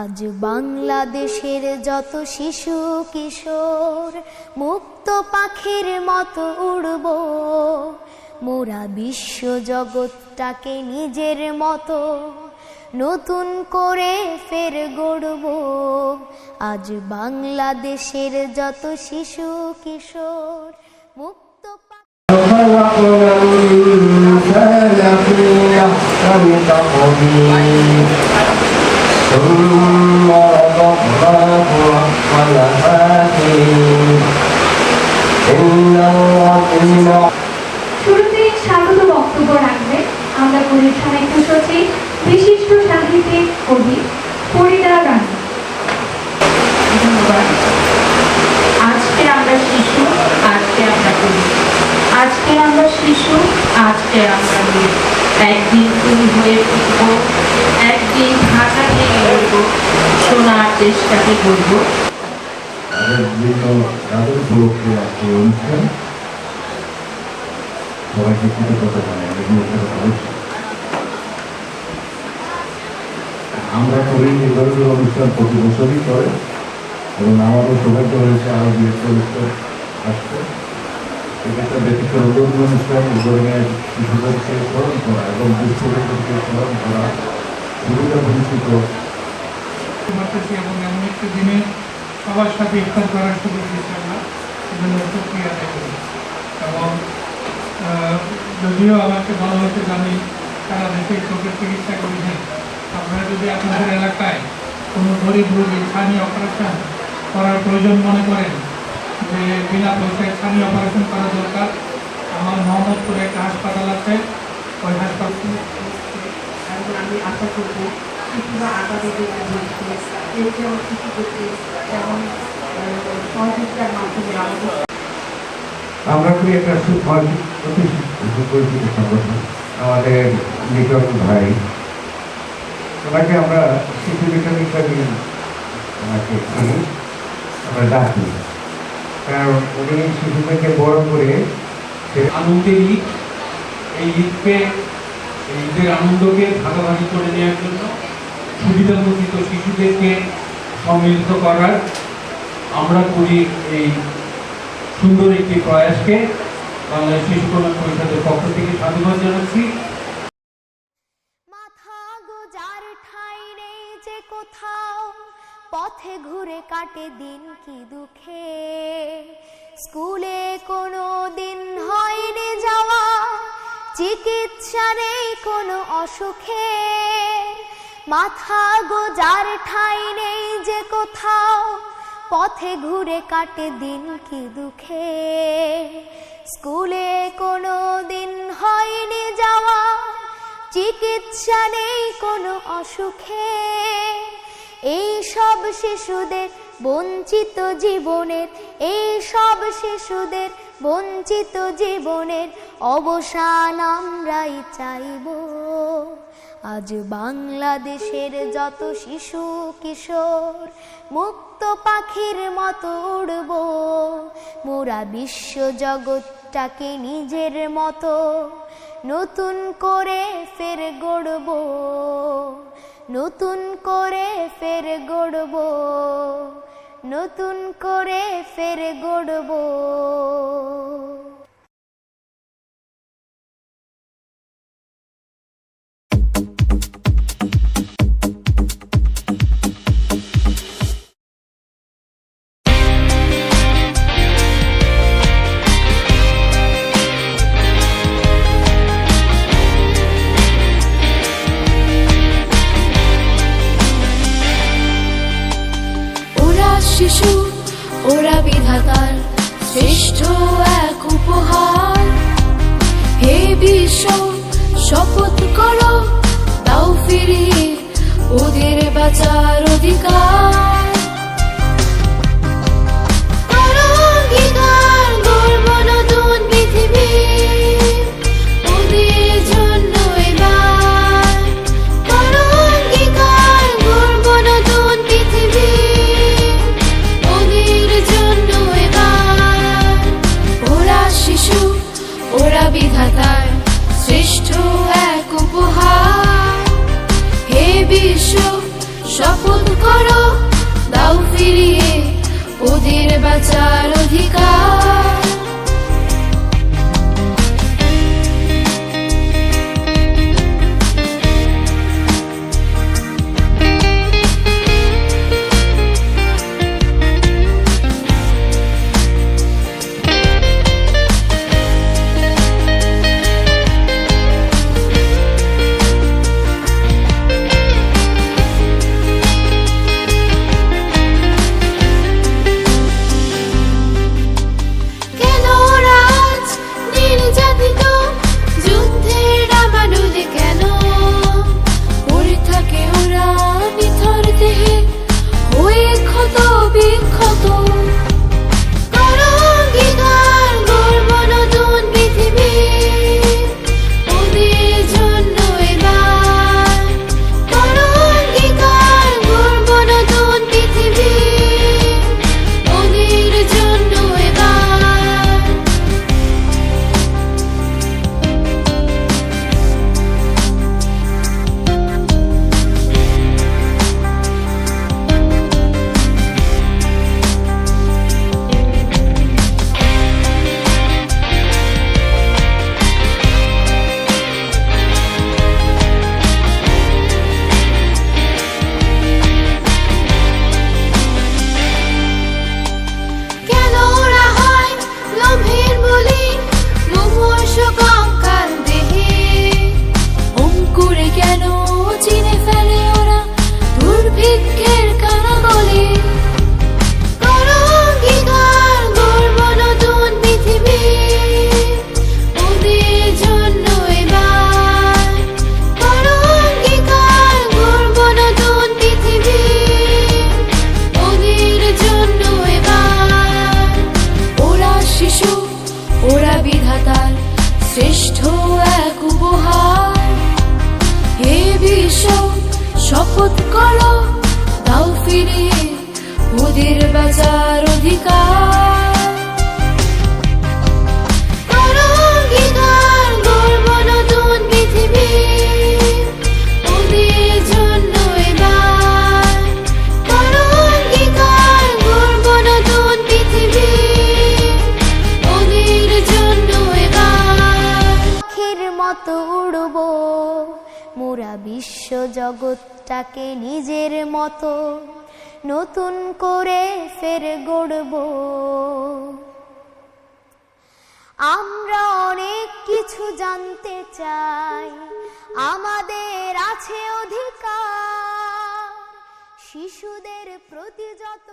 আজ বাংলাদেশের যত শিশু কিশোর মুক্ত পাখির মতো উড়ব, মোরা বিশ্ব জগৎটাকে নিজের মতো নতুন করে ফের গড়ব। আজ বাংলাদেশের যত শিশু কিশোর মুক্ত শুরুতে স্বাগত বক্তব্য রাখবেন আমরা কবির সাহিত্য সচিব বিশিষ্ট সাহিত্যিক কবি ফরিদা রানী। ধন্যবাদ। আজকে আমরা শিশু, আজকে আমরা কবি। আজকে আমরা শিশু, আজকে আমরা মেয়ে। একদিন তুমি হয়ে উঠব, একদিন ঢাকা থেকে বলব, সোনার দেশটাকে বলব। সবাইকে কৃতজ্ঞতা জানাই। আমরা করি এই ধরনের অনুষ্ঠান প্রতি বছরই করে এবং আমারও সৌভাগ্য হয়েছে আরো বিয়ের অনুষ্ঠান আসছে। এটা একটা ব্যতিক্রম অনুষ্ঠান, এই ধরনের শিশুদেরকে স্মরণ করা এবং দুঃস্থদেরকে স্মরণ করা সুবিধা বঞ্চিত এবং এমন একটি দিনে সবার সাথে ইফতার করার সুযোগ দিচ্ছে আমরা সেজন্য প্রক্রিয়া করি। এবং যদিও আমাকে বলা হচ্ছে যে আমি সারা দেশে চোখের চিকিৎসা করেছেন, আপনারা যদি আপনাদের এলাকায় কোনো গরিব রোগী স্থানীয় অপারেশন করার প্রয়োজন মনে করেন, যে বিনা পয়সায় স্থানীয় অপারেশন করা দরকার, আমার মোহাম্মদপুরে একটা হাসপাতাল আছে, ওই হাসপাতাল আমি আশা করবো শিশুরা আগামী দিনে এই যেমন শিশুদেরকে যেমন সহযোগিতার মাধ্যমে আমাদের আমরা করি একটা সুপরিচিত সংগঠন, আমাদের লিটন ভাই, ওনাকে আমরা শিশু লিটন হিসাবে ওনাকে আমরা ডাকি, কারণ উনি শিশুদেরকে বড় করে আনন্দের ঈদ, এই ঈদকে এই ঈদের আনন্দকে ভাগাভাগি করে নেওয়ার জন্য সুবিধাবঞ্চিত শিশুদেরকে সম্মিলিত করার আমরা করি এই সুন্দর একটি প্রয়াসকে বাংলাদেশ শিশু কল্যাণ পরিষদের পক্ষ থেকে সাধুবাদ জানাচ্ছি। মাথা গোজার ঠাঁই নেই যে কোথাও, পথে ঘুরে কাটে দিন কি দুঃখে, স্কুলে কোনো দিন হয়নি যাওয়া, চিকিৎসা নেই কোনো অসুখে। মাথা গোজার ঠাঁই নেই যে কোথাও, পথে ঘুরে কাটে দিন কি দুঃখে, স্কুলে কোনো দিন হয়নি যাওয়া, চিকিৎসা নেই কোনো অসুখে। এই সব শিশুদের বঞ্চিত জীবনের, এই সব শিশুদের বঞ্চিত জীবনের অবসান আমরাই চাইব। আজ বাংলাদেশের যত শিশু কিশোর মুক্ত পাখির মতো উড়ব, মোরা বিশ্ব জগৎটাকে নিজের মতো নতুন করে ফের গড়ব, নতুন করে ফের গড়ব, নতুন করে ফের গড়ব। শিশু ওরা বিধাতার শ্রেষ্ঠ এক উপহার, হে বিশ্ব শপথ করো দাও ফিরিয়ে ওদের বাঁচার অধিকার। বিধাতার শ্রেষ্ঠ এক উপহার, হে বিশ্ব শপথ করো দাও ফিরিয়ে ওদের বাঁচার অধিকার। শ্রেষ্ঠ এক উপহার, হে বিশ্ব শপথ করো দাও ফিরিয়ে ওদের বাঁচার অধিকার। করো অঙ্গীকার গড়ব নতুন পৃথিবী ওদের জন্য এবার। করো অঙ্গীকার গড়ব নতুন পৃথিবী ওদের জন্য এবার। পাখির মতো উড়বো মোরা বিশ্ব জগৎটাকে নিজের মতো নতুন করে ফের গড়ব। আমরা অনেক কিছু জানতে চাই, আমাদের আছে অধিকার, শিশুদের প্রতি যত